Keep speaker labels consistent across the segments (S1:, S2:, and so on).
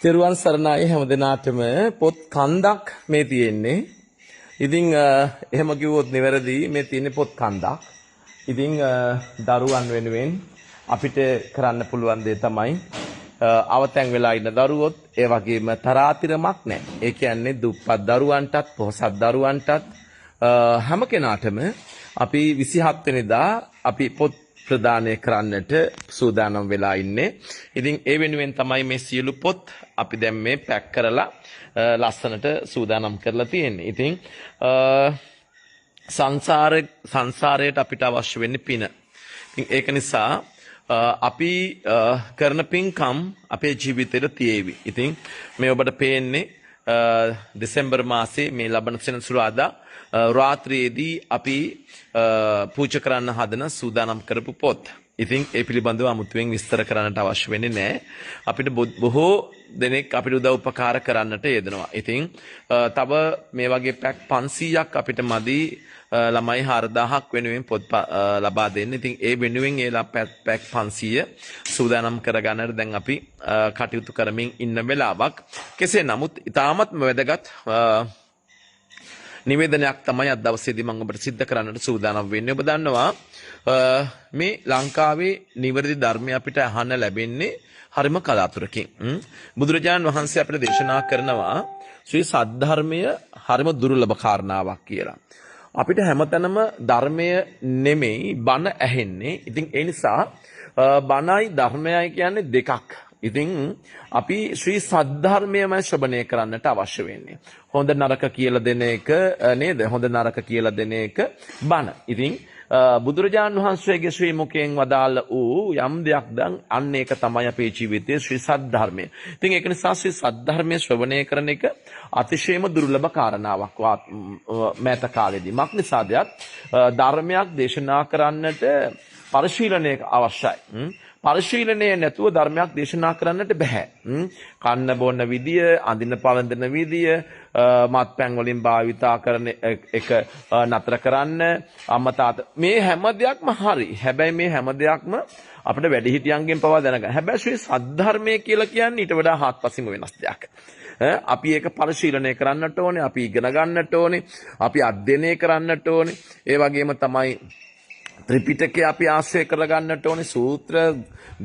S1: තෙරුවන් සරණයි හැම දිනාටම පොත් කන්දක් මේ තියෙන්නේ. ඉතින් එහෙම කිව්වොත් නිවැරදි මේ තියෙන්නේ පොත් කන්දක්. ඉතින් දරුවන් වෙනුවෙන් අපිට කරන්න පුළුවන් දේ තමයි අවතැන් වෙලා ඉන්න දරුවොත් ඒ වගේම තරාතිරමක් නැහැ. ඒ කියන්නේ දුප්පත් දරුවන්ටත් පොහොසත් දරුවන්ටත් හැම කෙනාටම අපි 27 වෙනිදා අපි පොත් ප්‍රදානය කරන්නට සූදානම් වෙලා ඉන්නේ. ඉතින් ඒ වෙනුවෙන් තමයි මේ සියලු පොත් අපි දැන් මේ පැක් කරලා ලස්සනට සූදානම් කරලා තියෙන්නේ. ඉතින් සංසාරයට අපිට අවශ්‍ය වෙන්නේ පින. ඉතින් ඒක නිසා අපි කරන පින්කම් අපේ ජීවිතේට තියේවි. ඉතින් මේ ඔබට පේන්නේ දෙසැම්බර් මාසේ මේ ලබන සෙනසුරාදා රාත්‍රියේදී අපි පූජා කරන්න හදන සූදානම් කරපු පොත්. ඉතින් ඒ පිළිබඳව අමුතුවෙන් විස්තර කරන්නට අවශ්‍ය වෙන්නේ නැහැ. අපිට බොහෝ දෙනෙක් අපිට උදව් උපකාර කරන්නට යෙදෙනවා. ඉතින් තව මේ වගේ පැක් 500ක් අපිට මදි ළමයි 4000ක් වෙනුවෙන් පොත් ලබා දෙන්න. ඉතින් ඒ වෙනුවෙන් ඒ පැක් 500 සූදානම් කරගන්නට දැන් අපි කටයුතු කරමින් ඉන්න වෙලාවක්. කෙසේ නමුත් ඉතාමත්ම වැදගත් නිවේදනයක් තමයි අද දවසේදී මම ඔබට සිද්ධ කරන්නට සූදානම් වෙන්නේ. ඔබ දන්නවා මේ ලංකාවේ නිවැරදි ධර්මය අපිට අහන්න ලැබෙන්නේ හරිම කලාතුරකින්. බුදුරජාණන් වහන්සේ අපිට දේශනා කරනවා ශ්‍රී සද්ධර්මය හරිම දුර්ලභ කාරණාවක් කියලා. අපිට හැමතැනම ධර්මය නෙමෙයි බණ ඇහෙන්නේ. ඉතින් ඒ නිසා බණයි ධර්මයයි කියන්නේ දෙකක්. ඉතින් අපි ශ්‍රී සද්ධර්මයම ශ්‍රවණය කරන්නට අවශ්‍ය වෙන්නේ. හොඳ නරක කියලා දෙන එක නේද? හොඳ නරක කියලා දෙන එක බණ. ඉතින් බුදුරජාණන් වහන්සේගේ ශ්‍රී මුඛයෙන් වදාළ වූ යම් දෙයක් දැන් අන්න ඒක තමයි අපේ ජීවිතයේ ශ්‍රී සද්ධර්මය. ඉතින් ඒක නිසා ශ්‍රී සද්ධර්මයේ ශ්‍රවණය කරන එක අතිශයම දුර්ලභ කාරණාවක් මෑත කාලේදී. මක් නිසාද? ධර්මයක් දේශනා කරන්නට පරිශීලනය අවශ්‍යයි. පරිශීලනය නැතුව ධර්මයක් දේශනා කරන්නට බෑ. කන්න බොන්න විදිය, අඳින පළඳින විදිය, මත්පැන් වලින් භාවිතා කරන එක නතර කරන්න, අම්මා තාත්තා මේ හැම දෙයක්ම හරි. හැබැයි මේ හැම දෙයක්ම අපිට වැඩිහිටියන්ගෙන් පවා දැනගන්න. හැබැයි ශ්‍රී සද්ධර්මය කියලා කියන්නේ ඊට වඩා හාත්පසින්ම වෙනස් දෙයක්. අපි ඒක පරිශීලනය කරන්නට ඕනේ, අපි ඉගෙන ගන්නට ඕනේ, අපි අධ්‍යයනය කරන්නට ඕනේ. ඒ වගේම තමයි ත්‍රිපිටකය අපි ආශ්‍රය කරගන්නට ඕනේ. සූත්‍ර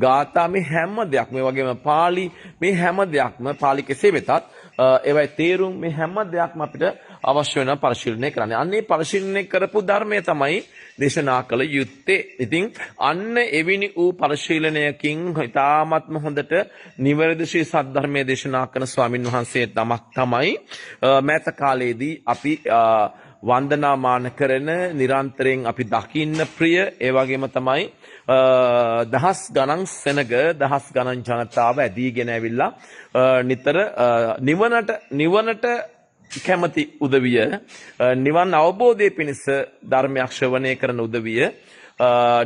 S1: ගාථා මේ හැම දෙයක්, මේ වගේම පාළි මේ හැම දෙයක්ම පාළි කෙසේ වෙතත් ඒවයි තේරුම් මේ හැම දෙයක්ම අපිට අවශ්‍ය වෙන පරිශීලනය කරන්න. අන්නේ පරිශීලනය කරපු ධර්මය තමයි දේශනා කළ යුත්තේ. ඉතින් අන්න එවිනි වූ පරිශීලනයකින් ඉතාමත්ම හොඳට නිවැරදි ශ්‍රී සද්ධර්මයේ දේශනා කරන ස්වාමින් වහන්සේ නමක් තමයි මෑත කාලයේදී අපි වන්දනාමාන කරන, නිරන්තරයෙන් අපි දකින්න ප්‍රිය, ඒ වගේම තමයි දහස් ගණන් සෙනග, දහස් ගණන් ජනතාව ඇදීගෙන ඇවිල්ලා නිතර නිවනට කැමති උදවිය, නිවන් අවබෝධයේ පිණිස ධර්මයක් ශ්‍රවණය කරන උදවිය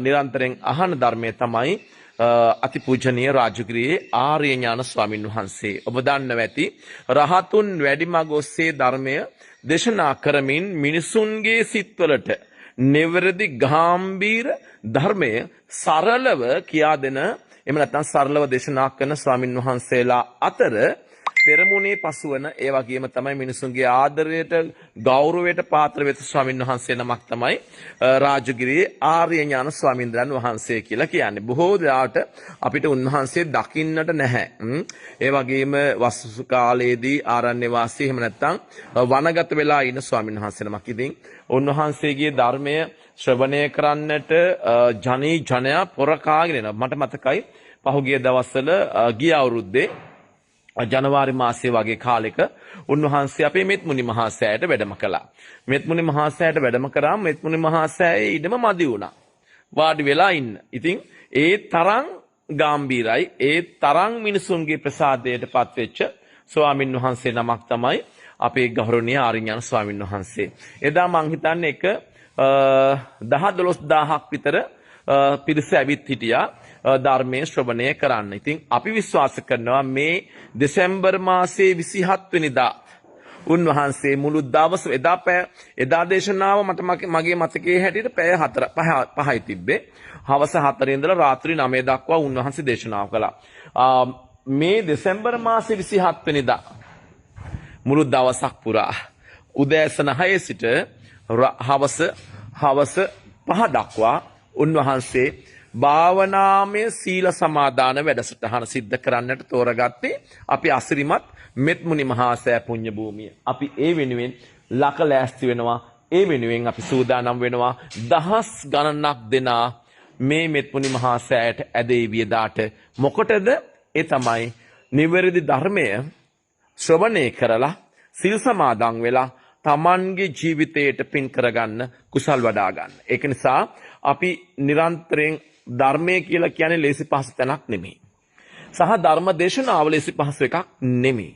S1: නිරන්තරයෙන් අහන ධර්මය තමයි අතිපූජනීය රාජගිරියේ ආර්ය ඥාන ස්වාමින් වහන්සේ. ඔබ දන්නවා ඇති රහතුන් වැඩිමග ඔස්සේ ධර්මය දේශනා කරමින් මිනිසුන්ගේ සිත්වලට නිවැරදි ගාම්භීර ධර්මය සරලව කියා දෙන, එහෙම නැත්නම් සරලව දේශනා කරන ස්වාමින් වහන්සේලා අතර පෙරමුණේ පසුවන, ඒ වගේම තමයි මිනිසුන්ගේ ආදරයට ගෞරවයට පාත්‍ර වෙත ස්වාමින් වහන්සේ නමක් තමයි රාජගිරියේ ආර්ය ඥාන ස්වාමීන්ද්‍රයන් වහන්සේ කියලා කියන්නේ. බොහෝ දයාට අපිට උන්වහන්සේ දකින්නට නැහැ. ඒ වගේම වස්තු කාලයේදී ආරණ්‍ය වාසී, එහෙම නැත්නම් වනගත වෙලා ඉන්න ස්වාමින් වහන්සේ නමක්. ඉතින් උන්වහන්සේගේ ධර්මය ශ්‍රවණය කරන්නට ජනයා පොරකාගෙන එනවා. මට මතකයි පහුගිය දවස්වල ගිය අවුරුද්දේ ජනවාරි මාසයේ වගේ කාලෙක උන්වහන්සේ අපේ මෙත්මුනි මහා සෑයට වැඩම කළා. මෙත්මුනි මහා සෑයට වැඩම කරාම මෙත්මුනි මහා සෑයේ ඉඩම මදි වුණා. වාඩි වෙලා ඉන්න. ඉතින් ඒ තරම් ගැඹීරයි, ඒ තරම් මිනිසුන්ගේ ප්‍රසාදයට පත්වෙච්ච ස්වාමින් වහන්සේ නමක් තමයි අපේ ගෞරවනීය ආර්යඥාන ස්වාමින් වහන්සේ. එදා මං හිතන්නේ එක 10-12000ක් විතර පිරිස ඇවිත් හිටියා ධර්මයේ ශ්‍රවණය කරන්න. ඉතින් අපි විශ්වාස කරනවා මේ දෙසැම්බර් මාසයේ 27 වෙනිදා උන්වහන්සේ මුළු දවස එදා දේශනාව මගේ මතකයේ හැටියට පැය 5යි තිබ්බේ. හවස 4 ඉඳලා රාත්‍රී 9 දක්වා උන්වහන්සේ දේශනාව කළා. මේ දෙසැම්බර් මාසේ 27 වෙනිදා මුළු දවසක් පුරා උදෑසන 6 සිට හවස 5 දක්වා උන්වහන්සේ භාවනාමය සීල සමාදාන වැඩසටහන සිද්ධ කරන්නට තෝරගත්තේ අපි අසිරිමත් මෙත්මුනි මහා සෑ පුණ්‍ය භූමිය. අපි ඒ වෙනුවෙන් ලක ලෑස්ති වෙනවා. ඒ වෙනුවෙන් අපි සූදානම් වෙනවා දහස් ගණනක් දෙනා මේ මෙත්මුනි මහා සෑයට ඇදේ වියදාට. මොකටද? ඒ තමයි නිවැරදි ධර්මය ශ්‍රවණය කරලා සිල් සමාදන් වෙලා තමන්ගේ ජීවිතයට පින් කරගන්න කුසල් වඩා ගන්න. ඒක නිසා අපි නිරන්තරයෙන් ධර්මය කියලා කියන්නේ ලේසි පහසු තැනක් නෙමෙයි. සහ ධර්ම දේශනාව ලේසි පහසු එකක් නෙමෙයි.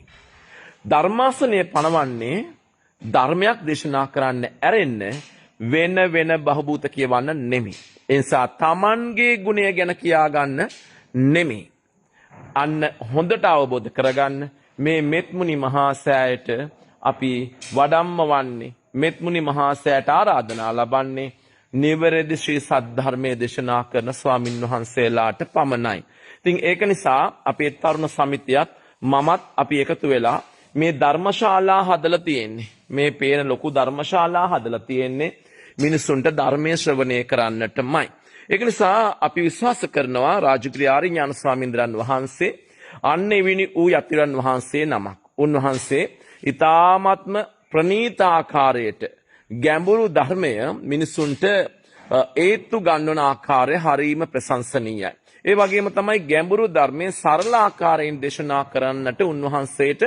S1: ධර්මාසනය පනවන්නේ ධර්මයක් දේශනා කරන්න ඇරෙන්න වෙන බහූත කියවන්න නෙමෙයි. ඒ නිසා තමන්ගේ ගුණය ගැන කියාගන්න නෙමෙයි. අන්න හොඳට අවබෝධ කරගන්න මේ මෙත්මුනි මහා සෑයට අපි වඩම්ම වන්නේ මෙත්මුනි මහා සෑයට ආරාධනා ලබන්නේ නිවැරදි ශ්‍රී සද්ධර්මයේ දේශනා කරන ස්වාමින් වහන්සේලාට පමණයි. ඉතින් ඒක නිසා අපේ තරුණ සමිතියත් මමත් අපි එකතු වෙලා මේ ධර්මශාලා හදලා තියෙන්නේ. මේ පේන ලොකු ධර්මශාලා හදලා තියෙන්නේ මිනිසුන්ට ධර්මයේ ශ්‍රවණය කරන්නටමයි. ඒක නිසා අපි විශ්වාස කරනවා රාජගිරි ආර්ය ඥාන ස්වාමීන්ද්‍රයන් වහන්සේ අන්න එවිනි වූ යතිරන් වහන්සේ නමක්. උන්වහන්සේ ඊ타ත්ම ප්‍රණීත ආකාරයට ගැඹුරු ධර්මය මිනිසුන්ට ඒත්තු ගන්වන ආකාරය හරීම ප්‍රශංසනීයයි. ඒ වගේම තමයි ගැඹුරු ධර්මයේ සරල ආකාරයෙන් දේශනා කරන්නට උන්වහන්සේට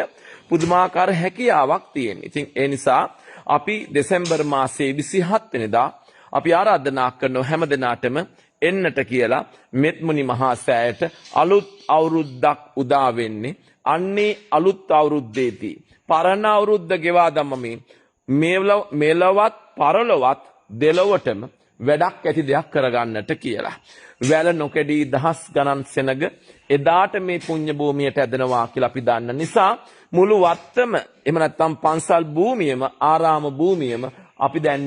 S1: පුදුමාකාර හැකියාවක් තියෙනවා. ඉතින් ඒ නිසා අපි දෙසැම්බර් මාසයේ 27 වෙනිදා අපි ආරාධනා කරන හැම දිනාටම එන්නට කියලා මෙත්මුනි මහා සෑයට අලුත් අවුරුද්දක් උදා වෙන්නේ. අන්නේ අලුත් අවුරුද්දේදී පරණ අවුරුද්ද ගෙවා දමමින් මෙලවත් පරලොවත් දෙලොවටම වැඩක් ඇති දෙයක් කරගන්නට කියලා. වැල නොකඩී දහස් ගණන් සෙනග එදාට මේ පුණ්‍ය භූමියට ඇදෙනවා කියලා අපි දන්න නිසා මුළු වත්තම එහෙම නැත්නම් පන්සල් භූමියම ආරාම භූමියම අපි දැන්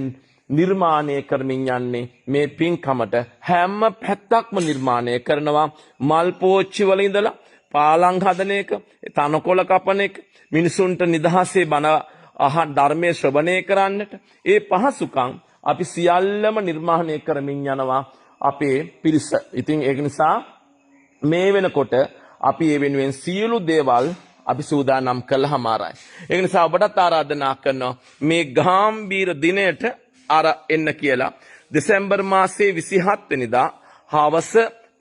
S1: නිර්මාණය කරමින් යන්නේ මේ පින්කමට. හැම පැත්තක්ම නිර්මාණය කරනවා. මල් පෝච්චි වල ඉඳලා පාලං හදන එක, තනකොළ කපන එක, මිනිසුන්ට නිදහසේ බණ ධර්මයේ ශ්‍රවණය කරන්නට ඒ පහසුකම් අපි සියල්ලම නිර්මාණය කරමින් යනවා අපේ පිරිස. ඉතින් ඒක නිසා මේ වෙනකොට අපි ඒ වෙනුවෙන් සියලු දේවල් අපි සූදානම් කළාමාරයි. ඒක නිසා ඔබටත් ආරාධනා කරනවා මේ ගාම්භීර දිනයට එන්න කියලා. දෙසැම්බර් මාසයේ 27 වෙනිදා හවස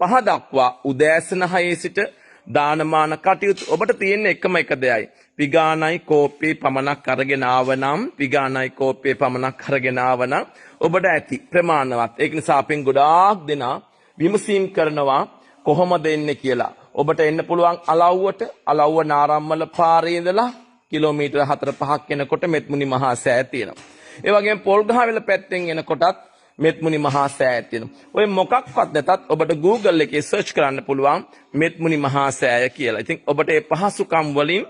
S1: 5 දක්වා උදෑසන 6 සිට දානමාන කටයුතු. ඔබට තියෙන එකම එක දෙයයි. පිගානයි කෝප්පේ පමණක් අරගෙන ආවනම් ඔබට ඇති ප්‍රමාණවත්. ඒක නිසා අපෙන් ගොඩාක් දෙනා විමසීම් කරනවා කොහොමද එන්නේ කියලා. ඔබට එන්න පුළුවන් අලව්ව නාරම්මල පාරේ ඉඳලා කිලෝමීටර් 4-5ක් යනකොට මෙත්මුනි මහා සෑය තියෙනවා. ඒ වගේම පොල්ගහවෙල පැත්තෙන් එනකොටත් මෙත්මුනි මහා සෑය තියෙනවා. ඔය මොකක්වත් නැතත් ඔබට Google එකේ සර්ච් කරන්න පුළුවන් මෙත්මුනි මහා සෑය කියලා. ඉතින් ඔබට මේ පහසුකම් වලින්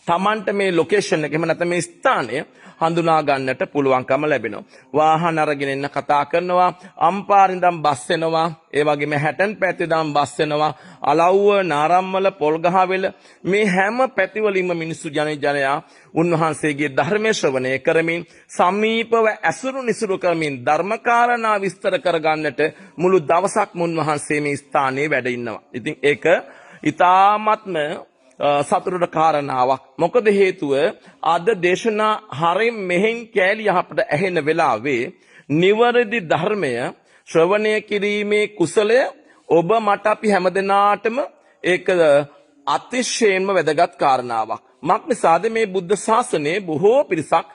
S1: තමන්ට මේ ලොකේෂන් එක එහෙම නැත්නම් මේ ස්ථානය හඳුනා ගන්නට පුළුවන්කම ලැබෙනවා. වාහන අරගෙන එන්න කතා කරනවා, අම්පාර ඉඳන් බස් එනවා, ඒ වගේම හැටන් පැත්තේ ඉඳන් බස් එනවා, අලව්ව, නාරම්මල, පොල්ගහවෙල මේ හැම පැතිවලින්ම මිනිස්සු ජනයා උන්වහන්සේගේ ධර්මයේ ශ්‍රවණය කරමින් සමීපව ඇසුරු නිසුරු කරමින් ධර්මකාරණා විස්තර කරගන්නට මුළු දවසක්ම උන්වහන්සේ මේ ස්ථානයේ වැඩ ඉන්නවා. ඉතින් ඒක ඊ타ත්ම සතුටට කාරණාවක්. මොකද හේතුව අද දේශනා හරින් මෙහෙන් කෑලි යහපට ඇහෙන වෙලාවේ නිවැරදි ධර්මය ශ්‍රවණය කිරීමේ කුසලය ඔබ මට අපි හැමදෙනාටම ඒක අතිශයින්ම වැදගත් කාරණාවක්. මක් නිසාද මේ බුද්ධ ශාසනයේ බොහෝ පිරිසක්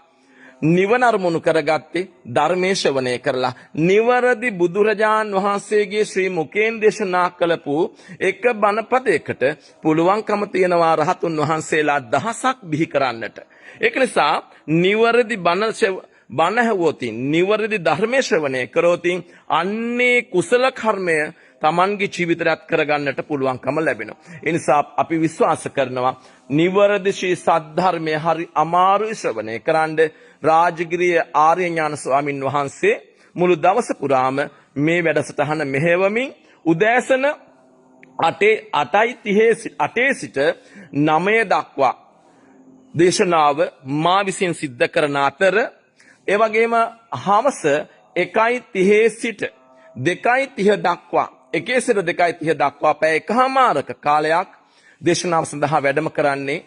S1: නිවන අරමුණු කරගත්තේ ධර්මයේ ශ්‍රවණය කරලා. නිවැරදි බුදුරජාන් වහන්සේගේ ශ්‍රී මුඛයෙන් දේශනා කළපු එක බණපදයකට පුළුවන්කම තියනවා රහතුන් වහන්සේලා දහසක් බිහි කරන්නට. ඒක නිසා නිවැරදි බණ ඇහුවොතින් නිවැරදි ධර්මයේ ශ්‍රවණය කරොතින් අන්නේ කුසල කර්මය තමන්ගේ ජීවිතයත් කරගන්නට පුළුවන්කම ලැබෙනවා. ඒ නිසා අපි විශ්වාස කරනවා නිවැරදි ශ්‍රී සද්ධර්මයේ හරි අමාරුයි ශ්‍රවණය කරන්න රාජගිරිය ආර්ය ඥාන ස්වාමින් වහන්සේ මුළු දවස පුරාම මේ වැඩසටහන මෙහෙවමින් උදෑසන 8 සිට 9 දක්වා දේශනාව මා විසින් සිද්ධ කරන අතර ඒ වගේම හවස 1:30 සිට 2:30 දක්වා 1 සිට 2:30 දක්වා පැය එකහමාරක කාලයක් දේශනාව සඳහා වැඩම කරන්නේ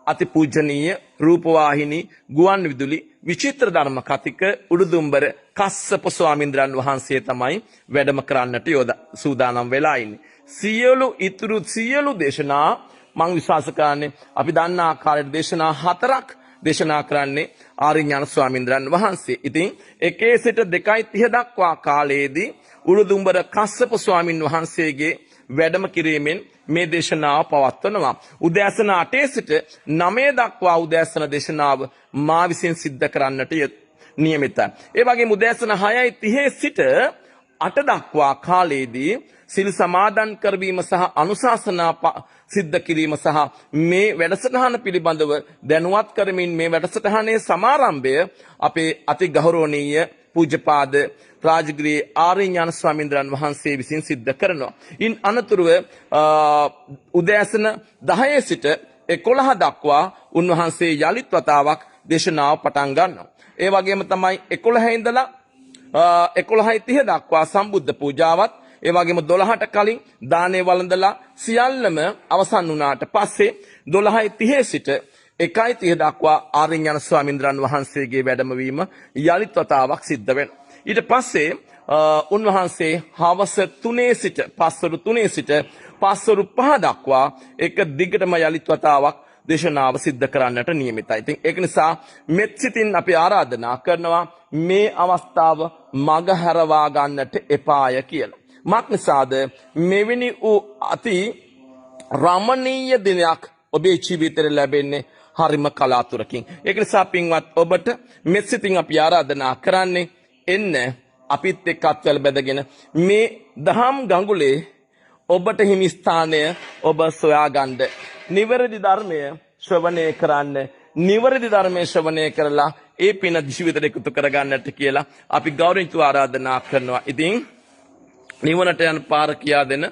S1: අතිපූජනීය රූපවාහිනී ගුවන් විදුලි විචිත්‍ර ධර්ම කතික උඩුදුම්බර කස්සප ස්වාමීන්ද්‍රයන් වහන්සේ තමයි වැඩම කරන්නට සූදානම් වෙලා ඉන්නේ. සියලු දේශනා මම විශ්වාස කරන්නේ අපි දන්න ආකාරයට දේශනා 4ක් දේශනා කරන්නේ ආර්ය ඥාන ස්වාමීන්ද්‍රයන් වහන්සේ. ඉතින් 1 සිට 2:30 දක්වා කාලයේදී උඩුදුම්බර කස්සප ස්වාමින් වහන්සේගේ වැඩම කිරීමෙන් මේ දේශනාව පවත්වනවා. උදෑසන 8 සිට 9 දක්වා උදෑසන දේශනාව මා විසින් සිද්ධ කරන්නට නියමිතයි. ඒ වගේම උදෑසන 6:30 සිට 8 දක්වා කාලයේදී සිල් සමාදන් කරවීම සහ අනුශාසනා සිද්ධ කිරීම සහ මේ වැඩසටහන පිළිබඳව දැනුවත් කරමින් මේ වැඩසටහනේ සමාරම්භය අපේ අති ගෞරවනීය පූජ්‍යපාද රාජගිරියේ ආර්ය ඥාන ස්වාමීන්ද්‍රයන් වහන්සේ විසින් සිද්ධ කරනවා. ඉන් අනතුරුව උදෑසන 10 සිට 11 දක්වා උන්වහන්සේ යලිත් වතාවක් දේශනාව පටන් ගන්නවා. ඒ වගේම තමයි 11 ඉඳලා 11:30 දක්වා සම්බුද්ධ පූජාවත් ඒ වගේම 12ට කලින් දානේ වළඳලා සියල්ලම අවසන් වුණාට පස්සේ 12:30 සිට 1:30 දක්වා ආර්ය ඥාන ස්වාමීන්ද්‍රයන් වහන්සේගේ වැඩමවීම යලිත් වතාවක් සිද්ධ වෙනවා. ඊට පස්සේ උන්වහන්සේ හවස 3 සිට පස්වරු 3 සිට පස්වරු 5 දක්වා එක දිගටම යලිත් වතාවක් දේශනාව සිද්ධ කරන්නට නියමිතයි. ඉතින් ඒක නිසා මෙත් සිතින් අපි ආරාධනා කරනවා මේ අවස්ථාව මග හැරවා ගන්නට එපාය කියලා. මක් නිසාද මෙවැනි වූ අති රමණීය දිනයක් ඔබේ ජීවිතේ ලැබෙන්නේ හරිම කලාතුරකින්. ඒක නිසා පින්වත් ඔබට මෙත් සිතින් අපි ආරාධනා කරන්නේ එන්න අපිත් එක්ක අත්වල බැඳගෙන මේ දහම් ගඟුලේ ඔබට හිමි ස්ථානය ඔබ සොයාගන්න. නිවැරදි ධර්මය ශ්‍රවණය කරන්න. නිවැරදි ධර්මය ශ්‍රවණය කරලා ඒ පින ජීවිතයට එකතු කරගන්නට කියලා අපි ගෞරවණීයව ආරාධනා කරනවා. ඉතින් නිවනට යන පාර කියා දෙන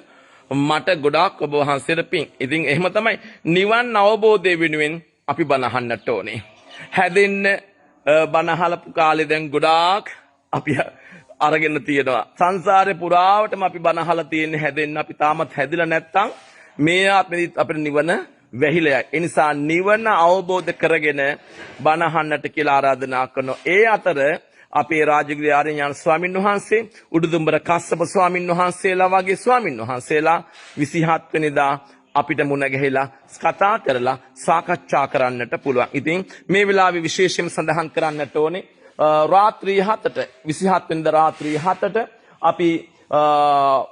S1: මට ගොඩාක් ඔබ වහන්සේට පිං. ඉතින් එහෙම තමයි නිවන් අවබෝධය වෙනුවෙන් අපි බණ අහන්නට ඕනේ. හැදෙන්න බණ අහලපු කාලේ දැන් ගොඩාක් අපි අරගෙන තියෙනවා. සංසාරේ පුරාවටම අපි බණ අහලා තියෙන්නේ හැදෙන්න. අපි තාමත් හැදිලා නැත්තම් මේ ආත්මෙදිත් අපේ නිවන වැහිලා යයි. ඒ නිසා නිවන අවබෝධ කරගෙන බණ අහන්නට කියලා ආරාධනා කරනවා. ඒ අතර අපේ රාජගිරිය ආර්ය ඥාන ස්වාමින් වහන්සේ උඩුදුම්බර කස්සප ස්වාමින් වහන්සේලා වගේ ස්වාමින් වහන්සේලා 27 වෙනිදා අපිට මුණ ගැහිලා කතා කරලා සාකච්ඡා කරන්නට පුළුවන්. ඉතින් මේ වෙලාවේ විශේෂයෙන් සඳහන් කරන්නට ඕනේ රාත්‍රී 7ට 27 වෙනිදා රාත්‍රී 7ට අපි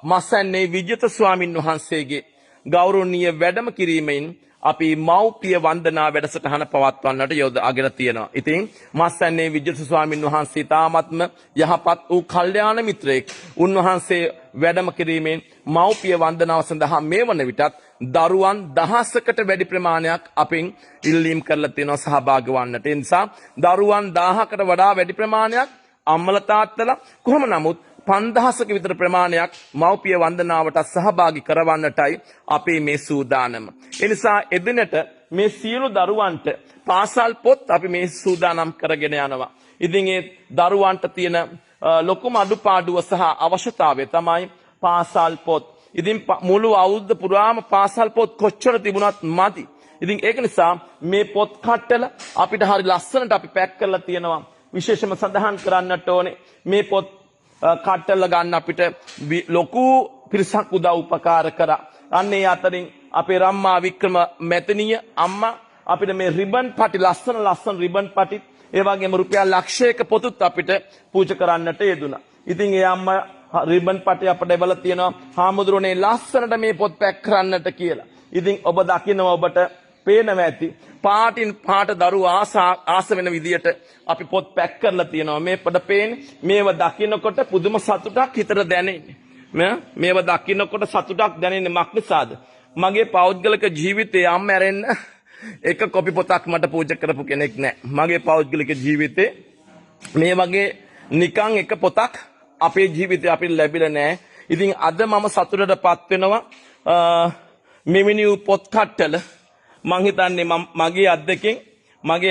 S1: මස්සන්නේ විජිත ස්වාමින් වහන්සේගේ ගෞරවනීය වැඩම කිරීමෙන් අපි මෞපිය වන්දනා වැඩසටහන පවත්වන්නට යොදාගෙන තියෙනවා. ඉතින් මස්සන්නේ විජිත ස්වාමින් වහන්සේ තාමත්ම යහපත් වූ කල්යාණ මිත්‍රයෙක්. උන්වහන්සේ වැඩම කිරීමෙන් මෞපිය වන්දනාව සඳහා මේ වන විටත් දරුවන් දහසකට වැඩි ප්‍රමාණයක් අපෙන් ඉල්ලීම් කරලා තියෙනවා සහභාගී වන්නට. ඒ නිසා දරුවන් 1000කට වඩා වැඩි ප්‍රමාණයක් අම්මලා තාත්තලා කොහොම නමුත් 5000ක විතර ප්‍රමාණයක් මෞපිය වන්දනාවට සහභාගී කරවන්නටයි අපේ මේ සූදානම. ඒ නිසා එදිනට මේ සියලු දරුවන්ට පාසල් පොත් අපි මේ සූදානම් කරගෙන යනවා. ඉතින් ඒ දරුවන්ට තියෙන ලොකුම අඩුපාඩුව සහ අවශ්‍යතාවය තමයි පාසල් පොත්. ඉතින් මුළු අවුරුද්ද පුරාම පාසල් පොත් කොච්චර තිබුණත් මදි. ඉතින් ඒක නිසා මේ පොත් කට්ටල අපිට හරි ලස්සනට අපි පැක් කරලා තියෙනවා. විශේෂම සඳහන් කරන්නට ඕනේ මේ පොත් කට්ටල ගන්න අපිට ලොකු පිරිසක් උදව් උපකාර කරා. අන්නේ අතරින් අපේ රම්මා වික්‍රම මැතණිය අම්මා අපිට මේ රිබන් පටි ලස්සන රිබන් පටි ඒ වගේම රුපියල් ලක්ෂයක පොතුත් අපිට පූජා කරන්නට යෙදුණා. ඉතින් ඒ අම්මා රිබන් පටි අපිට එවලා තියෙනවා හාමුදුරනේ ලස්සනට මේ පොත් පැක් කරන්නට කියලා. ඉතින් ඔබ දකිනවා ඔබට පේනවා ඇති පාටින් පාට දරුවෝ ආස වෙන විදියට අපි පොත් පැක් කරලා තියෙනවා. මේ පොඩ පේන්නේ මේව දකින්නකොට පුදුම සතුටක් හිතට දැනෙන්නේ. මේව දකින්නකොට සතුටක් දැනෙන්නේ මක් නිසාද? මගේ පෞද්ගලික ජීවිතයේ අම්ම ඇරෙන්න එක කොපි පොතක් මට පූජා කරපු කෙනෙක් නැහැ. මගේ පෞද්ගලික ජීවිතේ මේ වගේ නිකන් එක පොතක් අපේ ජීවිතේ අපිට ලැබිලා නැහැ. ඉතින් අද මම සතුටටපත් වෙනවා
S2: මෙවැනි වූ පොත් කට්ටල මං හිතන්නේ මගේ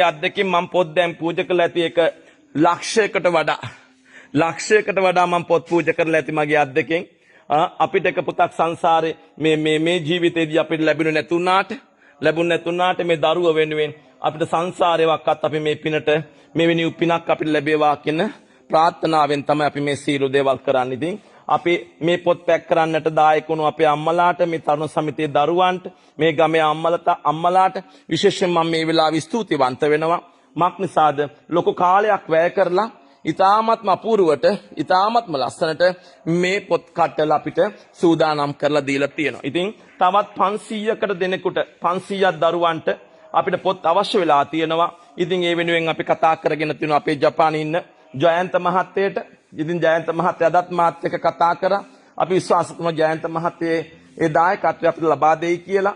S2: අද්දකින් මම පොත් දැන් පූජා කරලා ඇති එක ලක්ෂයකට වඩා මම පොත් පූජා කරලා ඇති මගේ අද්දකින්. අපිට එක පුතක් සංසාරේ මේ ජීවිතේදී අපිට ලැබුණේ නැතුණාට මේ දරුව වෙනුවෙන් අපිට සංසාරේවක්වත් අපි මේ පිනට මෙවැනි පිනක් අපිට ලැබේවා කියන ප්‍රාර්ථනාවෙන් තමයි අපි මේ සීල දේවල් කරන්නේ. ඉතින් අපි මේ පොත් පැක් කරන්නට දායක වුණු අපේ අම්මලාට, මේ තරුණ සමිතියේ දරුවන්ට, මේ ගමේ අම්මලාට විශේෂයෙන් මම මේ වෙලාවේ ස්තුතිවන්ත වෙනවා. මක් නිසාද ලොකු කාලයක් වැය කරලා ඉතාමත්ම අපූර්වට, ඉතාමත්ම ලස්සනට මේ පොත් කට්ටල අපිට සූදානම් කරලා දීලා තියෙනවා. ඉතින් තවත් 500කට දෙනෙකුට 500ක් දරුවන්ට අපිට පොත් අවශ්‍ය වෙලා තියෙනවා. ඉතින් ඒ වෙනුවෙන් අපි කතා කරගෙන තියෙනවා අපේ ජපානයේ ඉන්න ජයන්ත මහත්තයට. ඉතින් ජයන්ත මහත්තයා අදත් මාත් එක්ක කතා කරා. අපි විශ්වාස කරනවා ජයන්ත මහත්තයේ ඒ දායකත්වය අපිට ලබා දෙයි කියලා.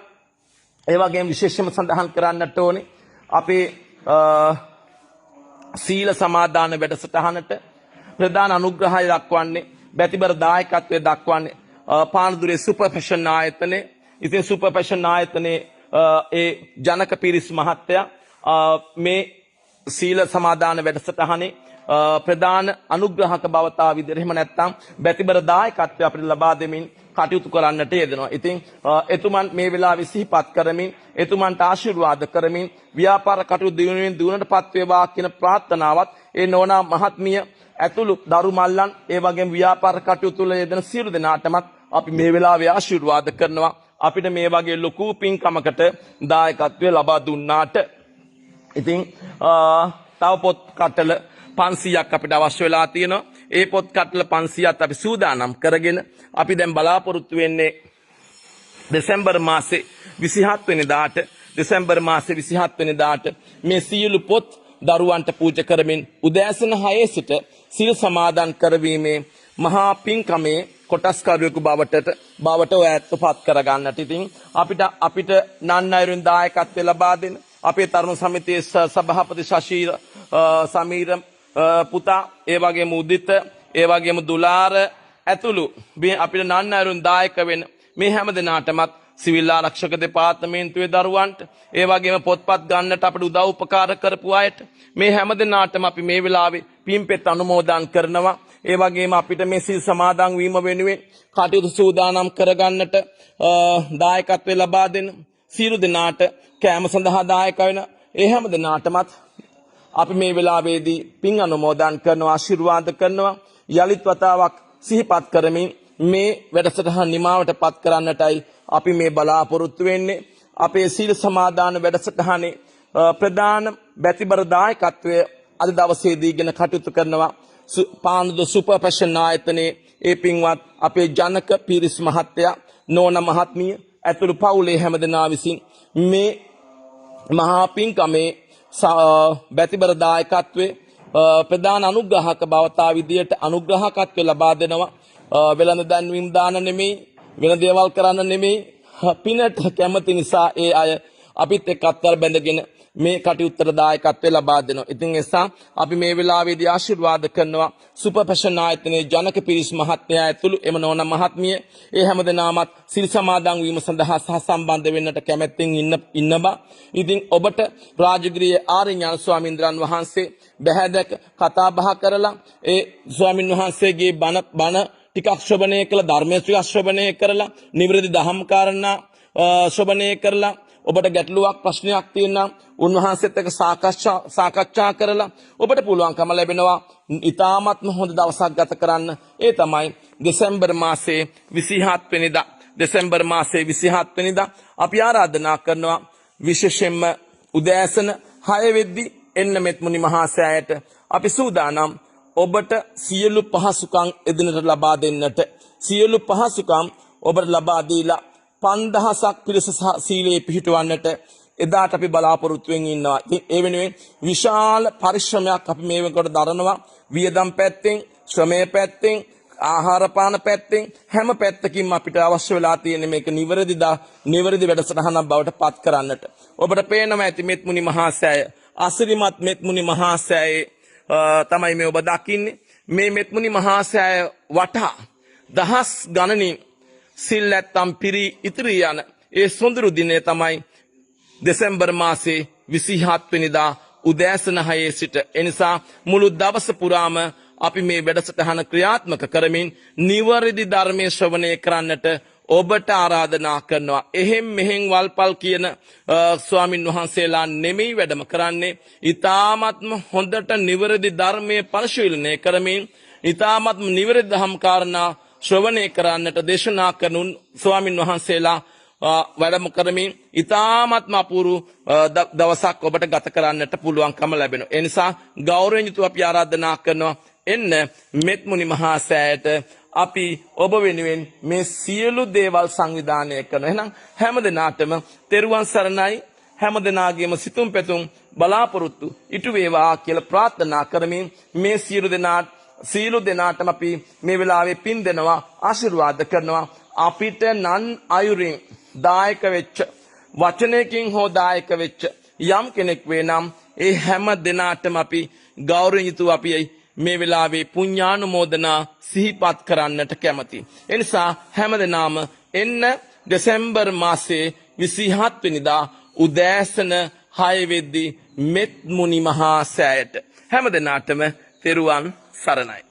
S2: ඒ වගේම විශේෂයෙන්ම සඳහන් කරන්නට ඕනේ අපේ සීල සමාදාන වැඩසටහනට ප්‍රධාන අනුග්‍රහය දක්වන්නේ, බැතිබර දායකත්වයේ දක්වන්නේ පානදුරේ සුපර් ෆැෂන් ආයතනයේ. ඉතින් සුපර් ෆැෂන් ආයතනයේ ඒ ජනක පිරිස් මහත්තයා මේ සීල සමාදාන වැඩසටහනේ ප්‍රධාන අනුග්‍රහක බවතා විදිහට, එහෙම නැත්නම් බැතිබර දායකත්වය අපිට ලබා දෙමින් කටයුතු කරන්නට යෙදෙනවා. ඉතින් එතුමන් මේ වෙලාවේ සිහිපත් කරමින්, එතුමන්ට ආශිර්වාද කරමින් ව්‍යාපාර කටයුතු දියුණුවටපත් වේවා කියන ප්‍රාර්ථනාවත් ඒ නෝනා මහත්මිය ඇතුළු දරු මල්ලන්, ඒ වගේම ව්‍යාපාර කටයුතු වල යෙදෙන සියලු දෙනාටමත් අපි මේ වෙලාවේ ආශිර්වාද කරනවා. අපිට මේ වගේ ලොකු පින්කමකට දායකත්වය ලබා දුන්නාට. ඉතින් තව පොත් කටල 500ක් අපිට අවශ්‍ය වෙලා තියෙනවා. ඒ පොත් කටල 500ත් අපි සූදානම් කරගෙන අපි දැන් බලාපොරොත්තු වෙන්නේ දෙසැම්බර් මාසේ 27 වෙනිදාට මේ සියලු පොත් දරුවන්ට පූජා කරමින් උදෑසන 6 සිට සිල් සමාදන් කරවීමේ මහා පින්කමේ කොටස්කරුවෙකු බවට ඔයත්පත් කරගන්නට. ඉතින් අපිට නන්නයිරුන් දායකත්වය ලබා දෙන අපේ තරුණ සමිතියේ සභාපති සමීර පුතා, ඒ වගේම උදිත, ඒ වගේම දුලාර ඇතුළු අපිට නන්නයිරුන් දායක වෙන මේ හැම දෙනාටමත් සිවිල් ආරක්ෂක දෙපාර්තමේන්තුවේ දරුවන්ට, ඒ වගේම පොත්පත් ගන්නට අපිට උදව් උපකාර කරපු අයට මේ හැම දෙනාටම අපි මේ වෙලාවේ පින්පෙත් අනුමෝදන් කරනවා. ඒ වගේම අපිට මේ සිල් සමාදන් වීම වෙනුවෙන් කටයුතු සූදානම් කරගන්නට දායකත්වය ලබා දෙන සියලු දෙනාට, කෑම සඳහා දායක වෙන ඒ හැම දෙනාටමත් අපි මේ වෙලාවේදී පින් අනුමෝදන් කරනවා, ආශිර්වාද කරනවා. යලිත් වතාවක් සිහිපත් කරමින් මේ වැඩසටහන නිමාවටපත් කරන්නටයි අපි මේ බලාපොරොත්තු වෙන්නේ. අපේ සීල සමාදාන වැඩසටහනේ ප්‍රධාන බැතිබර දායකත්වය අද දවසේදී ගෙන කටයුතු කරනවා පානදුර සුපර් ෆැෂන් ආයතනයේ ඒ පින්වත් අපේ ජනක පිරිස් මහත්තයා, නෝනා මහත්මිය ඇතුළු පවුලේ හැමදෙනා විසින් මේ මහා පින්කමේ බැතිබර දායකත්වයේ ප්‍රධාන අනුග්‍රහක බවතා විදියට අනුග්‍රහකත්වය ලබා දෙනවා. වෙළඳ දැන්වීම් දාන නෙමෙයි, වෙන දේවල් කරන්න නෙමෙයි, පිනට කැමති නිසා ඒ අය අපිත් එක්ක අත්තර බැඳගෙන මේ කටයුත්තට දායකත්වය ලබා දෙනවා. ඉතින් එසා අපි මේ වෙලාවේදී ආශිර්වාද කරනවා සුපර් ෆැෂන් ආයතනයේ ජනක පිරිස් මහත්මයා ඇතුළු එම නෝනා මහත්මිය ඒ හැමදෙනාමත් සිල් සමාදන් වීම සඳහා සහසම්බන්ධ වෙන්නට කැමැත්තෙන් ඉන්න බා. ඉතින් ඔබට රාජගිරියේ ආර්ය ඥාන ස්වාමීන්ද්‍රයන් වහන්සේ බැහැදක කතා බහ කරලා ඒ ස්වාමින් වහන්සේගේ බණ ටිකක් ශ්‍රවණය කළ, ධර්මයේ ටිකක් ශ්‍රවණය කරලා, නිවැරදි දහම් කාරණා ශ්‍රවණය කරලා, ඔබට ගැටලුවක් ප්‍රශ්නයක් තියෙනවා උන්වහන්සේත් එක්ක සාකච්ඡා කරලා ඔබට පුළුවන්කම ලැබෙනවා ඉතාමත්ම හොඳ දවසක් ගත කරන්න. ඒ තමයි දෙසැම්බර් මාසයේ 27 වෙනිදා අපි ආරාධනා කරනවා විශේෂයෙන්ම උදෑසන 6 වෙද්දී එන්න මෙත්මුනි මහා සෑයට අපි සූදානම් ඔබට සියලු පහසුකම් එදිනට ලබා දෙන්නට. සියලු පහසුකම් ඔබට ලබා දීලා 5000ක් පිරිස සීලයේ පිහිටවන්නට එදාට අපි බලාපොරොත්තු වෙමින් ඉන්නවා. ඉතින් ඒ වෙනුවෙන් විශාල පරිශ්‍රමයක් අපි මේ වෙනකොට දරනවා. වියදම් පැත්තෙන්, ශ්‍රමයේ පැත්තෙන්, ආහාර පාන පැත්තෙන් හැම පැත්තකින්ම අපිට අවශ්‍ය වෙලා තියෙන මේක නිවැරදි වැඩසටහනක් බවට පත් කරන්නට. ඔබට පේනවා ඇති මෙත්මුනි මහා සෑය, අසිරිමත් මෙත්මුනි මහා සෑයේ තමයි මේ ඔබ දකින්නේ. මේ මෙත්මුනි මහා සෑය වටා දහස් ගණනින් සිල් නැත්තම් පිරි ඉතිරි යන ඒ සොඳුරු දිනේ තමයි දෙසැම්බර් මාසේ 27 වෙනිදා උදෑසන 6 සිට. එනිසා මුළු දවස පුරාම අපි මේ වැඩසටහන ක්‍රියාත්මක කරමින් නිවැරදි ධර්මයේ ශ්‍රවණය කරන්නට ඔබට ආරාධනා කරනවා. එහෙම් මෙහෙන් වල්පල් කියන ස්වාමින් වහන්සේලා නෙමෙයි වැඩම කරන්නේ. ඊ타ත්ම හොඳට නිවැරදි ධර්මයේ පරිශීලනය කරමින් ඊ타ත්ම නිවැරදි ධම් කාරණා ශ්‍රවණය කරන්නට දේශනා කරනුන් ස්වාමින් වහන්සේලා වැඩම කරමින් ඊ타ත්ම අපූර්ව දවසක් ඔබට ගත කරන්නට පුළුවන්කම ලැබෙනවා. ඒ නිසා ගෞරවයෙන් යුතුව අපි ආරාධනා කරනවා එන්න මෙත්මුනි මහා සෑයට අපි ඔබ වෙනුවෙන් මේ සියලු දේවල් සංවිධානය කරනවා. එහෙනම් හැම දිනාටම තෙරුවන් සරණයි. හැම දිනාගේම සිතුම් පැතුම් බලාපොරොත්තු ඉටු වේවා කියලා ප්‍රාර්ථනා කරමින් මේ සියලු දෙනාටම අපි මේ වෙලාවේ පින් දෙනවා ආශිර්වාද කරනවා. අපිට නන් අයුරින් දායක වෙච්ච වචනයකින් හෝ දායක වෙච්ච යම් කෙනෙක් වේ නම් ඒ හැම දිනාටම අපි ගෞරවයෙන් යුතුව අපි මේ වෙලාවේ පුණ්‍යානුමෝදනා සිහිපත් කරන්නට කැමති. ඒ නිසා හැම දිනම එන්න දෙසැම්බර් මාසේ 27 වෙනිදා උදෑසන 6 වෙද්දී මෙත් මුනි මහා සෑයට හැම දිනාටම තෙරුවන් සරණයි.